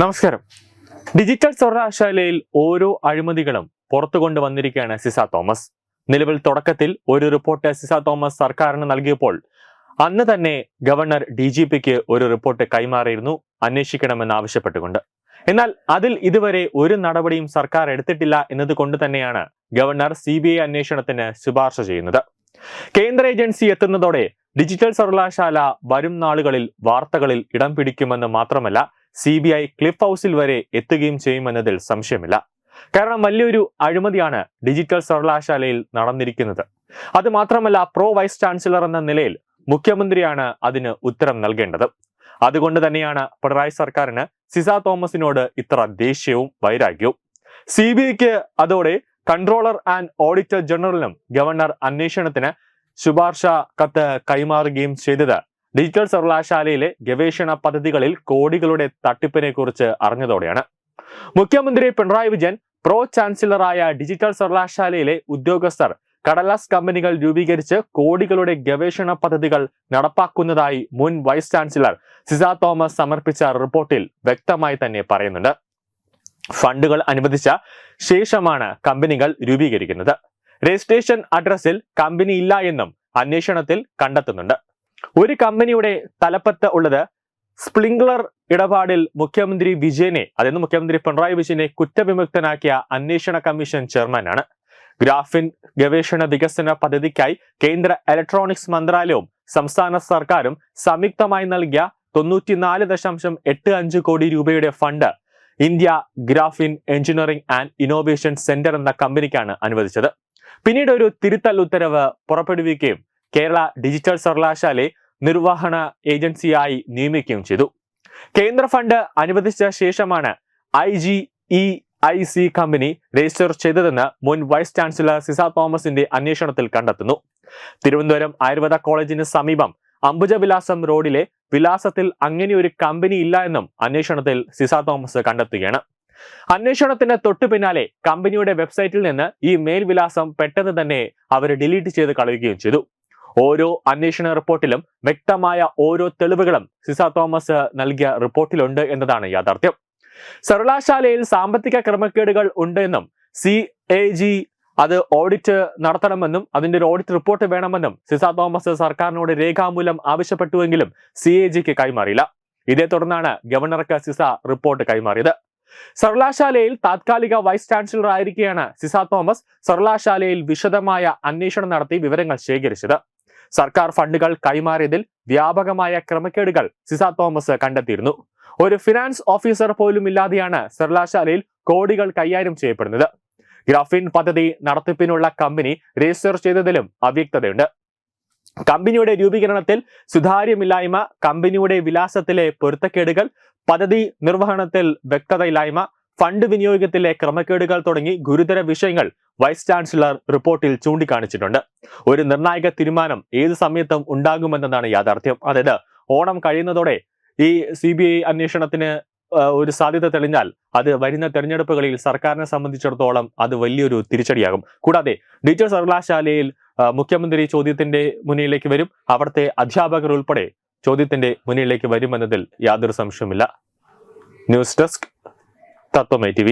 നമസ്കാരം. ഡിജിറ്റൽ സർവകലാശാലയിൽ ഓരോ അഴിമതികളും പുറത്തു കൊണ്ടുവന്നിരിക്കുകയാണ് സിസ തോമസ്. നിലവിൽ തുടക്കത്തിൽ ഒരു റിപ്പോർട്ട് സിസ തോമസ് സർക്കാരിന് നൽകിയപ്പോൾ അന്ന് തന്നെ ഗവർണർ DGPക്ക് ഒരു റിപ്പോർട്ട് കൈമാറിയിരുന്നു, അന്വേഷിക്കണമെന്ന് ആവശ്യപ്പെട്ടുകൊണ്ട്. എന്നാൽ അതിൽ ഇതുവരെ ഒരു നടപടിയും സർക്കാർ എടുത്തിട്ടില്ല എന്നതുകൊണ്ട് തന്നെയാണ് ഗവർണർ CBI അന്വേഷണത്തിന് ശുപാർശ ചെയ്യുന്നത്. കേന്ദ്ര ഏജൻസി എത്തുന്നതോടെ ഡിജിറ്റൽ സർവകലാശാല വരും നാളുകളിൽ വാർത്തകളിൽ ഇടം പിടിക്കുമെന്ന് മാത്രമല്ല, CBI ക്ലിഫ് ഹൗസിൽ വരെ എത്തുകയും ചെയ്യുമെന്നതിൽ സംശയമില്ല. കാരണം വലിയൊരു അഴിമതിയാണ് ഡിജിറ്റൽ സർവകലാശാലയിൽ നടന്നിരിക്കുന്നത്. അത് മാത്രമല്ല, പ്രോ വൈസ് ചാൻസലർ എന്ന നിലയിൽ മുഖ്യമന്ത്രിയാണ് അതിന് ഉത്തരം നൽകേണ്ടത്. അതുകൊണ്ട് തന്നെയാണ് പിണറായി സർക്കാരിന് സിസ തോമസിനോട് ഇത്ര ദേഷ്യവും വൈരാഗ്യവും. CBIക്ക് അതോടെ കൺട്രോളർ ആൻഡ് ഓഡിറ്റർ ജനറലിനും ഗവർണർ അന്വേഷണത്തിന് ശുപാർശ കത്ത് കൈമാറുകയും ചെയ്തത് ഡിജിറ്റൽ സർവകലാശാലയിലെ ഗവേഷണ പദ്ധതികളിൽ കോടികളുടെ തട്ടിപ്പിനെ കുറിച്ച് അറിഞ്ഞതോടെയാണ്. മുഖ്യമന്ത്രി പിണറായി വിജയൻ പ്രോ ചാൻസലറായ ഡിജിറ്റൽ സർവകലാശാലയിലെ ഉദ്യോഗസ്ഥർ കടലാസ് കമ്പനികൾ രൂപീകരിച്ച് കോടികളുടെ ഗവേഷണ പദ്ധതികൾ നടപ്പാക്കുന്നതായി മുൻ വൈസ് ചാൻസലർ സിസ തോമസ് സമർപ്പിച്ച റിപ്പോർട്ടിൽ വ്യക്തമായി തന്നെ പറയുന്നുണ്ട്. ഫണ്ടുകൾ അനുവദിച്ച ശേഷമാണ് കമ്പനികൾ രൂപീകരിക്കുന്നത്. രജിസ്ട്രേഷൻ അഡ്രസ്സിൽ കമ്പനി ഇല്ല എന്നും അന്വേഷണത്തിൽ കണ്ടെത്തുന്നുണ്ട്. ഒരു കമ്പനിയുടെ തലപ്പത്ത് ഉള്ളത് സ്പ്രിംഗ്ലർ ഇടപാടിൽ മുഖ്യമന്ത്രി പിണറായി വിജയനെ കുറ്റവിമുക്തനാക്കിയ അന്വേഷണ കമ്മീഷൻ ചെയർമാനാണ്. ഗ്രാഫിൻ ഗവേഷണ വികസന പദ്ധതിക്കായി കേന്ദ്ര ഇലക്ട്രോണിക്സ് മന്ത്രാലയവും സംസ്ഥാന സർക്കാരും സംയുക്തമായി നൽകിയ 94.85 കോടി രൂപയുടെ fund India graphene engineering and innovation centre എന്ന കമ്പനിക്കാണ് അനുവദിച്ചത്. പിന്നീട് ഒരു തിരുത്തൽ ഉത്തരവ് പുറപ്പെടുവിക്കുകയും കേരള ഡിജിറ്റൽ സർവകലാശാലയെ നിർവഹണ ഏജൻസിയായി നിയമിക്കുകയും ചെയ്തു. കേന്ദ്ര ഫണ്ട് അനുവദിച്ച ശേഷമാണ് IGEIC കമ്പനി രജിസ്റ്റർ ചെയ്തതെന്ന് മുൻ വൈസ് ചാൻസലർ സിസ തോമസിന്റെ അന്വേഷണത്തിൽ കണ്ടെത്തുന്നു. തിരുവനന്തപുരം ആയുർവേദ കോളേജിന് സമീപം അംബുജവിലാസം റോഡിലെ വിലാസത്തിൽ അങ്ങനെ ഒരു കമ്പനി ഇല്ല എന്നും അന്വേഷണത്തിൽ സിസ തോമസ് കണ്ടെത്തുകയാണ്. അന്വേഷണത്തിന് തൊട്ടു പിന്നാലെ കമ്പനിയുടെ വെബ്സൈറ്റിൽ നിന്ന് ഈ മെയിൽ വിലാസം പെട്ടെന്ന് തന്നെ അവർ ഡിലീറ്റ് ചെയ്ത് കളയുകയും ചെയ്തു. ഓരോ അന്വേഷണ റിപ്പോർട്ടിലും വ്യക്തമായ ഓരോ തെളിവുകളും സിസ തോമസ് നൽകിയ റിപ്പോർട്ടിലുണ്ട് എന്നതാണ് യാഥാർത്ഥ്യം. സർവകലാശാലയിൽ സാമ്പത്തിക ക്രമക്കേടുകൾ ഉണ്ട് എന്നും CAG അത് ഓഡിറ്റ് നടത്തണമെന്നും അതിന്റെ ഒരു ഓഡിറ്റ് റിപ്പോർട്ട് വേണമെന്നും സിസ തോമസ് സർക്കാരിനോട് രേഖാമൂലം ആവശ്യപ്പെട്ടുവെങ്കിലും CAGക്ക് കൈമാറിയില്ല. ഇതേ തുടർന്നാണ് ഗവർണർക്ക് സിസ റിപ്പോർട്ട് കൈമാറിയത്. സർവകലാശാലയിൽ താത്കാലിക വൈസ് ചാൻസലർ ആയിരിക്കെയാണ് സിസ തോമസ് സർവകലാശാലയിൽ വിശദമായ അന്വേഷണം നടത്തി വിവരങ്ങൾ ശേഖരിച്ചത്. സർക്കാർ ഫണ്ടുകൾ കൈമാറിയതിൽ വ്യാപകമായ ക്രമക്കേടുകൾ സിസ തോമസ് കണ്ടെത്തിയിരുന്നു. ഒരു ഫിനാൻസ് ഓഫീസർ പോലും ഇല്ലാതെയാണ് സർവകലാശാലയിൽ കോടികൾ കൈകാര്യം ചെയ്യപ്പെടുന്നത്. ഗ്രാഫിൻ പദ്ധതി നടത്തിപ്പിനുള്ള കമ്പനി രജിസ്റ്റർ ചെയ്തതിലും അവ്യക്തതയുണ്ട്. കമ്പനിയുടെ രൂപീകരണത്തിൽ സുതാര്യമില്ലായ്മ, കമ്പനിയുടെ വിലാസത്തിലെ പൊരുത്തക്കേടുകൾ, പദ്ധതി നിർവഹണത്തിൽ വ്യക്തതയില്ലായ്മ, ഫണ്ട് വിനിയോഗത്തിലെ ക്രമക്കേടുകൾ തുടങ്ങി ഗുരുതര വിഷയങ്ങൾ വൈസ് ചാൻസലർ റിപ്പോർട്ടിൽ ചൂണ്ടിക്കാണിച്ചിട്ടുണ്ട്. ഒരു നിർണായക തീരുമാനം ഏത് സമയത്തും ഉണ്ടാകുമെന്നതാണ് യാഥാർത്ഥ്യം. അതായത് ഓണം കഴിയുന്നതോടെ ഈ CBI അന്വേഷണത്തിന് ഒരു സാധ്യത തെളിഞ്ഞാൽ അത് വരുന്ന തെരഞ്ഞെടുപ്പുകളിൽ സർക്കാരിനെ സംബന്ധിച്ചിടത്തോളം അത് വലിയൊരു തിരിച്ചടിയാകും. കൂടാതെ ഡിജിറ്റൽ സർവകലാശാലയിൽ മുഖ്യമന്ത്രി ചോദ്യത്തിന്റെ മുന്നിലേക്ക് വരും. അവിടുത്തെ അധ്യാപകർ ഉൾപ്പെടെ ചോദ്യത്തിന്റെ മുന്നിലേക്ക് വരുമെന്നതിൽ യാതൊരു സംശയവുമില്ല. ന്യൂസ് ഡെസ്ക് തത്വമൈ TV.